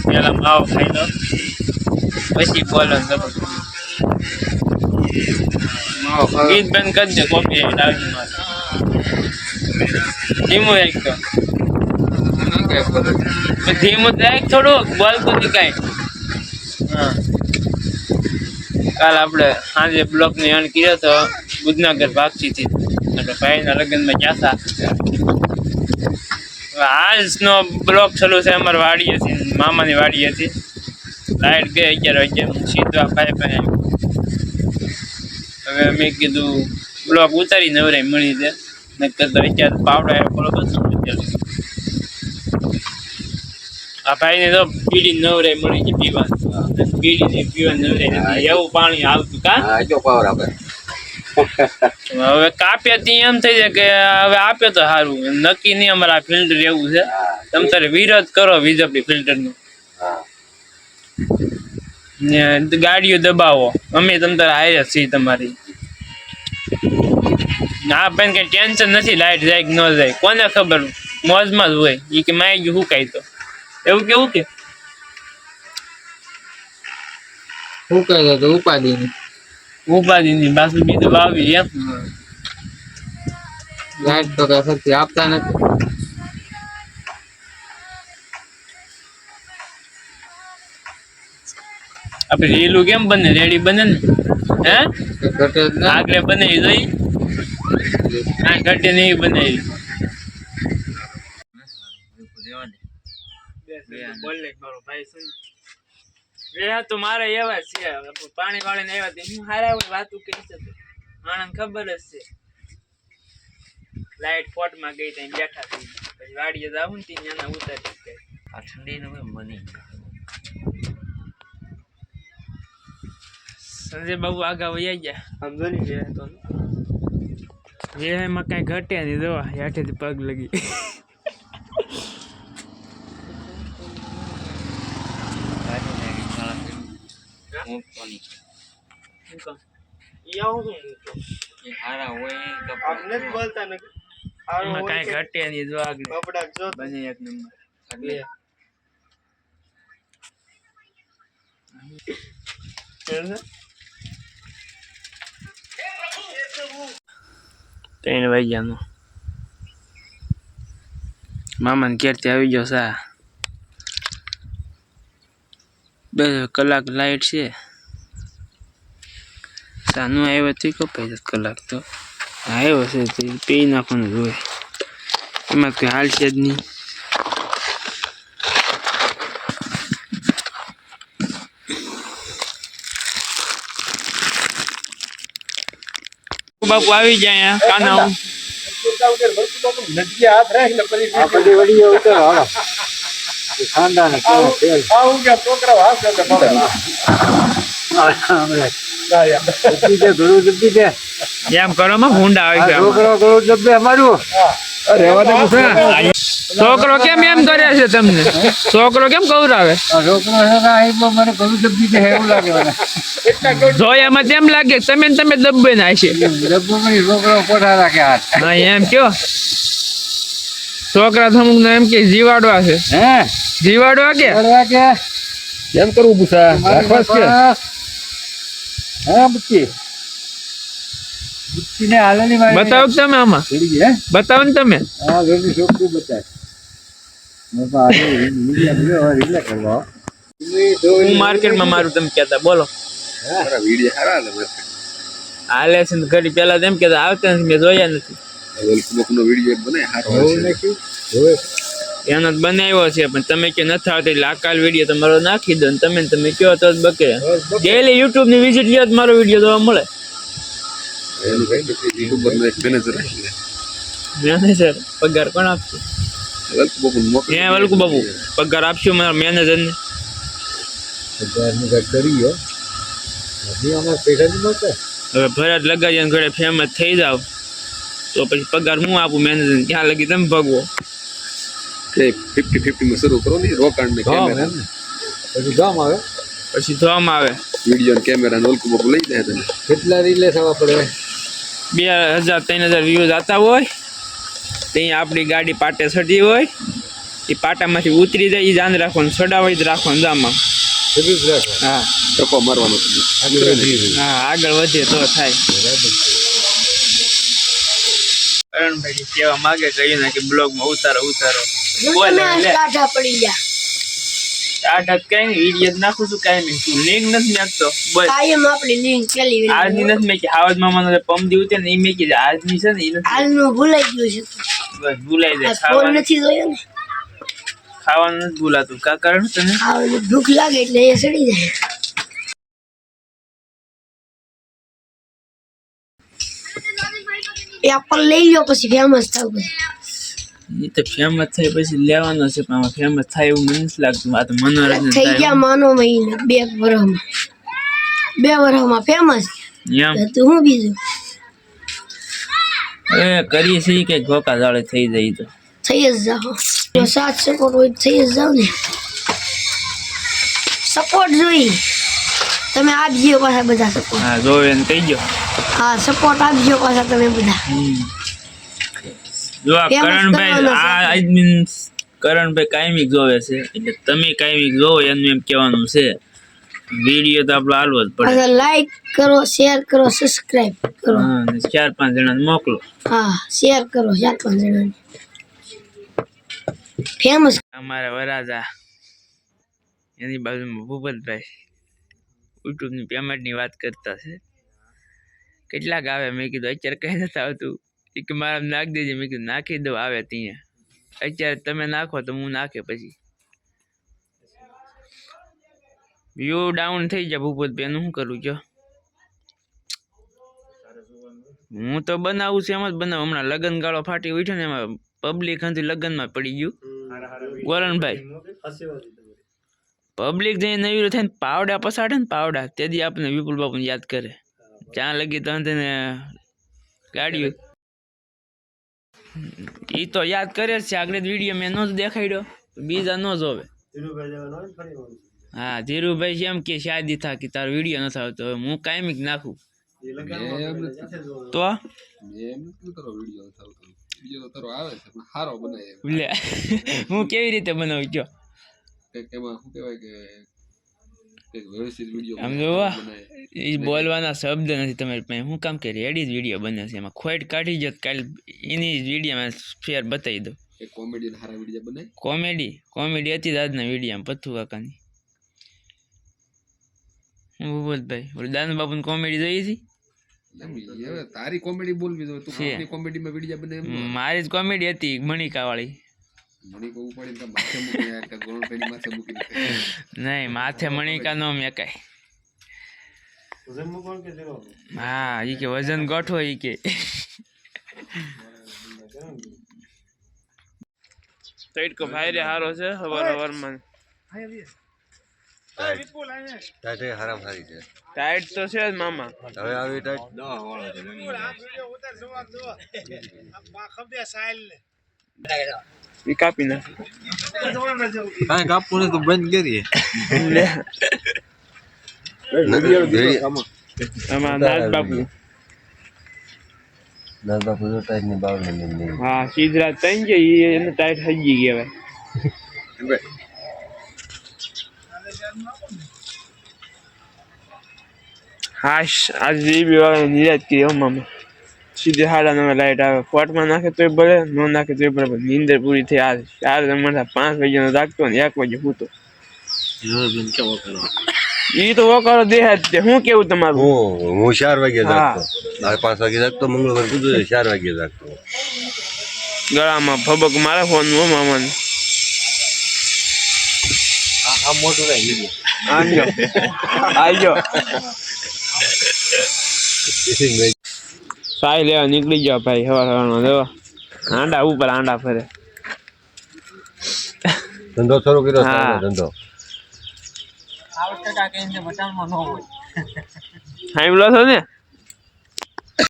પેલા માવો ખાઈ લો પછી બોલો ગીત બંધ કરી દે કોપી લાવજી મારે ધીમું એક તો ધીમું રાખ થોડુંક બોલતું નહીં કાંઈ હા કાલ આપણે સાંજે બ્લોકની અણ કર્યો તો બુધનગર ભાગતીથી એટલે ભાઈના લગ્નમાં ગયા હતા આજનો બ્લોક ચાલુ છે અમારી વાડી હતી મામાની વાડી હતી લાઈટ ગઈ 11 વાગે સીધો ભાઈ પાસે હવે મેં કીધું બ્લોક ઉતારી નવરાઈ મળી છે નકર તો અત્યારે પાવડા એવો બરોબર આ ભાઈને તો પીડી નવરાઈ મળી છે પીવાનું પીડી પીવાનું નવરાઈ એવું પાણી આવતું કા પાવર આપે હવે કાપે એમ થઈ જાય કે હવે આપે તો સારું નક્કી નહીં અમારે આ ફિલ્ટર એવું છે તમે તારે વિરોધ કરો વીજળી ફિલ્ટર નું ગાડીઓ દબાવો અમે તમ તારે હારે છીએ તમારી ના પણ કઈ ટેન્શન નથી લાઈટ જાય કે ન જાય કોને ખબર મોજમાં જ હોય એ કે માય ગયું શું કાંઈ તો એવું કેવું કે શું કહે તો ઉપાધિની પાછું બીજું વાવી એમ લાઈટ તો કઈ સરખી આપતા નથી આપણે રેલું કેમ બને રેડી બને ને હે આગળ બનાવી જોઈ હા ઘટે નહીં બનાવી તો મારે એવા છે પાણી વાળીને આવ્યા હું હારા વાતું કરી શકું આનંદ ખબર જ છે લાઈટ ફોટમાં ગઈ ત્યાં બેઠા થઈ પછી વાડીએ જાવું ને ત્યાં ઉતારી આ ઠંડી નો મને સંજય બાબુ આગા વયા ગયા સમજો ને જે તો એમાં કઈ ઘટે નહીં જોવા હેઠેથી પગ લગી કઈ ઘટે નહીં જો આગળ બને એક નંબર ત્રણ વાગ્યાનો મામાને ઘેરથી આવી ગયો સા 2 કલાક લાઈટ છે સાનું આવ્યો થી કપાઈ કલાક તો આવ્યો છે તે પી નાખવાનું જોઈએ એમાં કઈ હાલ છે જ નહીં બાપુ આવી જાય કાના નદી હાથ રાખ ને પછી આ બધી વડીઓ ઉતર હાલો ખાંડા ને તેલ આવું કે છોકરા હાથ દે એમ કરો માં ભૂંડા આવી ગયા છોકરો કરો જબ્બે અમારું રેવા દે છોકરો કેમ એમ કરે છે તમને છોકરો કેમ કવરાવે છોકરો મને ઘણું જબ્બી છે એવું લાગે મને જોયામાં તેમ લાગે તમે દબ્બે ના છે છોકરો પોતા રાખે હાથ હા એમ કયો છોકરા અમુક ને એમ કે જીવાડવા છે હે જીવાડવા કે એમ કરવું પૂછા હા બુચ્ચી બુચ્ચીને હાલની મારી બતાવો તમે આમાં બતાવો ને તમે હા ઘરની છોકરું બતાય હું માર્કેટમાં મારું તમે કહેતા બોલો હાલે છે ઘડી પેલા તેમ કેતા આવતા નથી મેં જોયા નથી એનો બનાવ્યો છે પણ તમે કે નથી આવતો એટલે આ કાલ વિડીયો તમારો નાખી દો તમે કહો તો જ બકે ડેલી યુટ્યુબ ની વિઝિટ લ્યો મારો વિડીયો જોવા મળે મેનેજર પગાર કોણ આપશે વલ્કુ બાબુ પગાર આપશું મારા મેનેજર ને હવે ભરત લગાડી ઘરે ફેમસ થઈ જાવ તો પછી પગાર હું આપું મેનેજર ક્યાં લગી તમે ભગવો 50-50 માં શરૂ કરો ને રોકાણ ને કેમેરા પછી ગામ આવે પછી ધોમ આવે વિડિયો ને કેમેરા ને ઓલકુ બકુ લઈ જાય તને કેટલા રીલે થવા પડે 2000-3000 વ્યૂઝ આતા હોય ત્યાં આપણી ગાડી પાટે ચડી હોય એ પાટામાંથી ઉતરી જાય એ ધ્યાન રાખવાનું, સડાવાઈ જ રાખવાનું જામાં. બધું જ રાખો. હા ટકો મારવાનો છે. હા આગળ વધે તો થાય. કરણભાઈ કેવા માગે કહ્યું ને કે બ્લોગમાં ઉતારો બોલ ટાઢા પડી ગયા. આ કઈ નહીં વિડીયો નાખું છું કઈ નહીં, તું લિંક નથી નાખતો બોલ. કાયમ આપણી લિંક પેલી આજની નથી મેં કે હાવજ મામાનો પમદી ઉતરે ને એ મેં કીધું આજની છે ને એ નથી. હાલનું ભૂલાઈ ગયું છે. બસ ભૂલાઈ જાય. ફોન નથી જોયો ને, ખાવાનું નથી ભૂલાતું. કા કારણ તને ખાવાની ભૂખ લાગે એટલે એ સડી જાય. એપલ લઈ લો પછી ફેમસ થાવ. પછી એ તો ફેમસ થાય પછી લેવાનો છે, પણ ફેમસ થાય એવું મને નથી લાગતું. આ તો મનોરંજન થઈ થાય ગયા માનો મહિને 2 વર્ષમાં ફેમસ. એમ. તો હું બીજું એ કરીએ છીએ કે ગોકા જાળે થઈ જાય તો થઈ જ જાઓ. સાથ સપોર્ટ હોય તો થઈ જ જાવ ને. સપોર્ટ જોઈ તમે આપજો પાછા બધા સપોર્ટ. હા જોવે ને કહી ગયો. હા સપોર્ટ આપજો પાછા તમે બધા. જો આ Famous કરણભાઈ કરવાનો છે. આ આદમી કરણભાઈ કાયમિક જોવે છે એટલે તમે કાયમિક જોવો એનું એમ કહેવાનું છે. વિડીયો તો આપણો હાલવો જ પડે. પાછા લાઈક કરો, શેર કરો, સબસ્ક્રાઇબ કરો. હા ને 4-5 જણાને મોકલો. હા શેર કરો 4-5 જણાને. ફેમસ અમારા વરાજા એની બાજુમાં ભૂપતભાઈ યુટ્યુબની પેમેન્ટની વાત કરતા છે. કેટલાક આવે મેં કીધું અત્યારે કઈ નથી આવતું. એક મારા નાખી દેજે મેં કીધું નાખી દઉં આવે ત્યાં. અત્યારે તમે નાખો તો હું નાખે પછી વ્યૂ ડાઉન થઈ જાય. ભૂપતભાઈ એનું શું કરું જો હું તો બનાવું છું એમ જ બનાવું. હમણાં લગ્ન ગાળો ફાટી ઉઠ્યો ને એમાં પબ્લિક હતી લગ્નમાં પડી ગયું. ગોરણભાઈ પબ્લિક જઈને નવી થાય ને પાવડા પસાડે ને પાવડા તેથી આપણે વિપુલ બાપુને યાદ કરે. ત્યાં લગી તને ગાડીઓ એ તો યાદ કરે જ છે. આગળ વિડીયો મેં ન દેખાડ્યો બીજા ન જોવે. હા ધીરુભાઈ એમ કે શાદી થા કે તારો વિડીયો નથી આવતો. હવે હું કાયમિક નાખું તો વિડીયો તારો આવે છે પણ સારો બનાવે. લે હું કેવી રીતે બનાવું કયો. એમાં શું કહેવાય કે એક વ્યવસ્થિત વિડીયો આમ જોવા એ બોલવાના શબ્દ નથી તમારી પાસે. હું કામ કે રેડી જ વિડીયો બને છે. એમાં ખોટ કાઢી જો કાલે એની જ વિડીયોમાં ફેર બતાવી દઉં. એક કોમેડી સારા વિડીયો બનાય. કોમેડી હતી જ આજના વિડીયોમાં પથ્થુ કાકાની. હું ભૂપતભાઈ ઓલું દાનુ બાપુની કોમેડી જોઈ હતી. તારી કોમેડી બોલવી તો તું આપણી કોમેડીમાં વિડીયો બને. મારી જ કોમેડી હતી મણિકા વાળી. મણિકા ઉપાડીને માથે મૂકી યાર કે ગોળભાઈની માથે મૂકી નહીં માથે મણિકા નો મેકાય. હા ઈ કે વજન ગોઠવો ઈ કે. તડકો ભાઈ રે હારો છે હવારમાં. ટાઈટ હરામ હારી છે. ટાઈટ તો છે જ મામા. હવે આવી ટાઈટ ઈ કાપી નાખ. કાંઈ કાપવું નથી તો બંધ કરીએ. આમાં નાથ બાપુ ટાઈટની બાવલી હા સિદ્ધરાજ તઈ છે એને ટાઈટ હજી કહેવાય. હાશ આજ જીબી વાળા નિરાજ કરી મામા. સીધે 9:30 લાઈટ આવે. ફોટમાં નાખે તોય ભલે ન નાખે તોય ભલે. નીંદર પૂરી થઈ. આ 4 જમણા 5 વાગ્યાનો જાગતો ને 1 વાગે સૂતો. ઈ તો વકારો દેહ જ તે. શું કેવું તમારું? હું 4 વાગે જાગતો. 5 વાગે જાગતો. મંગળવાર કીધું 4 વાગે જાગતો. ગળામાં ભબક મારે ફોન નો મામાને. આ મોટું કઈ લીધું. આવજો સાઈ લેવા નીકળી જાવ ભાઈ. સવારમાં દેવા આંડા ઉપર આંડા ફરે. ધંધો શરૂ કર્યો છે. ધંધો સાંભળો છો ને